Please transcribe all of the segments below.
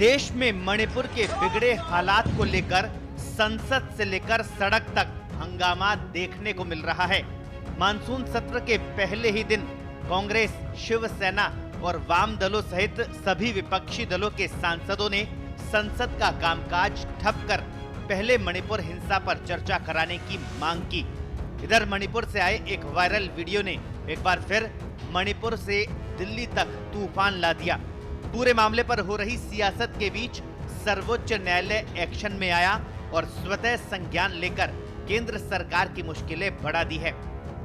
देश में मणिपुर के बिगड़े हालात को लेकर संसद से लेकर सड़क तक हंगामा देखने को मिल रहा है। मानसून सत्र के पहले ही दिन कांग्रेस, शिवसेना और वाम दलों सहित सभी विपक्षी दलों के सांसदों ने संसद का कामकाज ठप कर पहले मणिपुर हिंसा पर चर्चा कराने की मांग की। इधर मणिपुर से आए एक वायरल वीडियो ने एक बार फिर मणिपुर से दिल्ली तक तूफान ला दिया। पूरे मामले पर हो रही सियासत के बीच सर्वोच्च न्यायालय एक्शन में आया और स्वतः संज्ञान लेकर केंद्र सरकार की मुश्किलें बढ़ा दी है।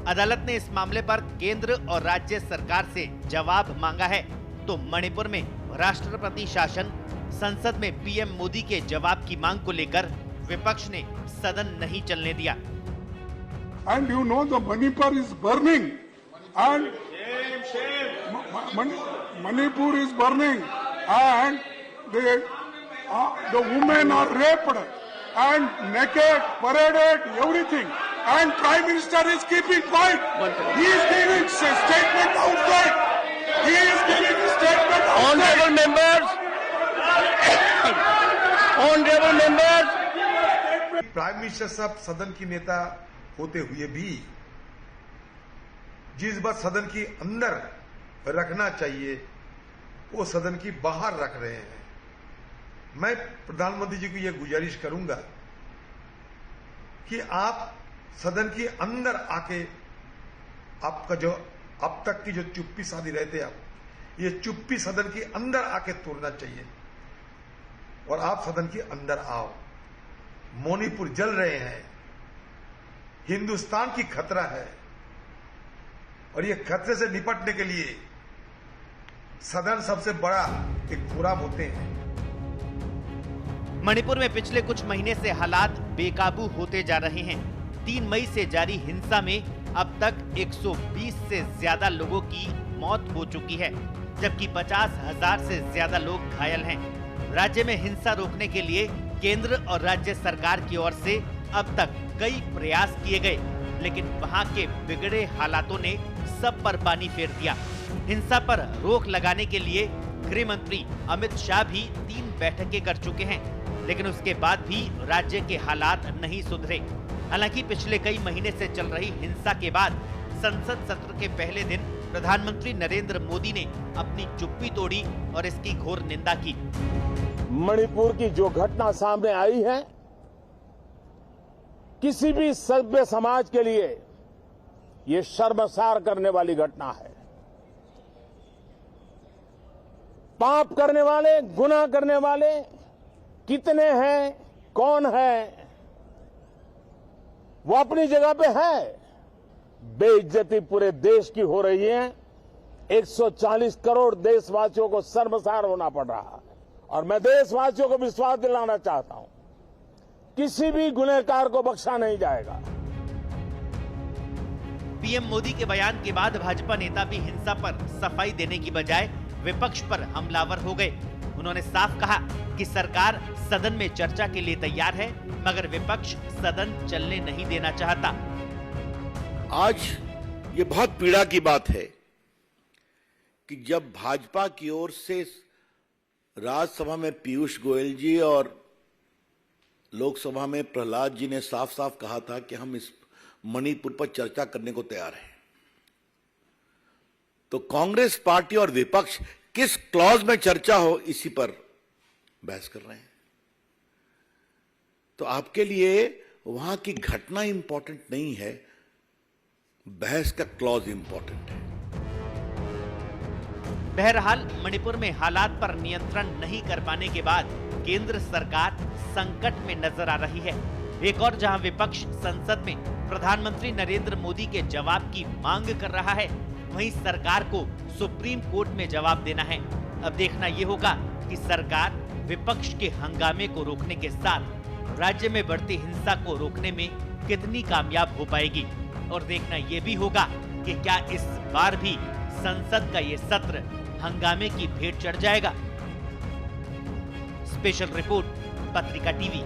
अदालत ने इस मामले पर केंद्र और राज्य सरकार से जवाब मांगा है, तो मणिपुर में राष्ट्रपति शासन, संसद में पीएम मोदी के जवाब की मांग को लेकर विपक्ष ने सदन नहीं चलने दिया। And you know the Manipur is burning and Manipur is burning and the women are raped and naked, paraded, everything. And Prime Minister is keeping quiet. He is giving a statement outside. He is giving a statement outside. Honorable members, honorable members. Prime minister साहब सदन की नेता होते हुए भी जिस बात सदन की अंदर रखना चाहिए वो सदन की बाहर रख रहे हैं। मैं प्रधानमंत्री जी को यह गुजारिश करूंगा कि आप सदन के अंदर आके आपका जो अब तक की जो चुप्पी साधी रहते आप ये चुप्पी सदन के अंदर आके तोड़ना चाहिए और आप सदन के अंदर आओ। मणिपुर जल रहे हैं, हिंदुस्तान की खतरा है और ये खतरे से निपटने के लिए सदन सबसे बड़ा एक फोरम होते हैं। मणिपुर में पिछले कुछ महीने से हालात बेकाबू होते जा रहे हैं। 3 मई से जारी हिंसा में अब तक 120 से ज्यादा लोगों की मौत हो चुकी है, जबकि 50,000 से ज्यादा लोग घायल हैं। राज्य में हिंसा रोकने के लिए केंद्र और राज्य सरकार की ओर से अब तक कई प्रयास किए गए, लेकिन वहां के बिगड़े हालातों ने सब पर पानी फेर दिया। हिंसा पर रोक लगाने के लिए गृह मंत्री अमित शाह भी 3 बैठकें कर चुके हैं, लेकिन उसके बाद भी राज्य के हालात नहीं सुधरे। हालांकि पिछले कई महीने से चल रही हिंसा के बाद संसद सत्र के पहले दिन प्रधानमंत्री नरेंद्र मोदी ने अपनी चुप्पी तोड़ी और इसकी घोर निंदा की। मणिपुर की जो घटना सामने आई है, किसी भी सभ्य समाज के लिए ये शर्मसार करने वाली घटना है। पाप करने वाले, गुनाह करने वाले कितने हैं, कौन है, वो अपनी जगह पे है। बेइज्जती पूरे देश की हो रही है। 140 करोड़ देशवासियों को शर्मसार होना पड़ रहा है और मैं देशवासियों को विश्वास दिलाना चाहता हूं, किसी भी गुनहगार को बख्शा नहीं जाएगा। पीएम मोदी के बयान के बाद भाजपा नेता भी हिंसा पर सफाई देने की बजाय विपक्ष पर हमलावर हो गए। उन्होंने साफ कहा कि सरकार सदन में चर्चा के लिए तैयार है, मगर विपक्ष सदन चलने नहीं देना चाहता। आज ये बहुत पीड़ा की बात है कि जब भाजपा की ओर से राज्यसभा में पीयूष गोयल जी और लोकसभा में प्रहलाद जी ने साफ साफ कहा था कि हम इस मणिपुर पर चर्चा करने को तैयार हैं, तो कांग्रेस पार्टी और विपक्ष किस क्लॉज में चर्चा हो इसी पर बहस कर रहे हैं। तो आपके लिए वहां की घटना इंपॉर्टेंट नहीं है, बहस का क्लॉज इंपॉर्टेंट है। बहरहाल मणिपुर में हालात पर नियंत्रण नहीं कर पाने के बाद केंद्र सरकार संकट में नजर आ रही है। एक और जहां विपक्ष संसद में प्रधानमंत्री नरेंद्र मोदी के जवाब की मांग कर रहा है, वहीं सरकार को सुप्रीम कोर्ट में जवाब देना है। अब देखना यह होगा कि सरकार विपक्ष के हंगामे को रोकने के साथ राज्य में बढ़ती हिंसा को रोकने में कितनी कामयाब हो पाएगी, और देखना यह भी होगा कि क्या इस बार भी संसद का ये सत्र हंगामे की भेंट चढ़ जाएगा। स्पेशल रिपोर्ट, पत्रिका टीवी।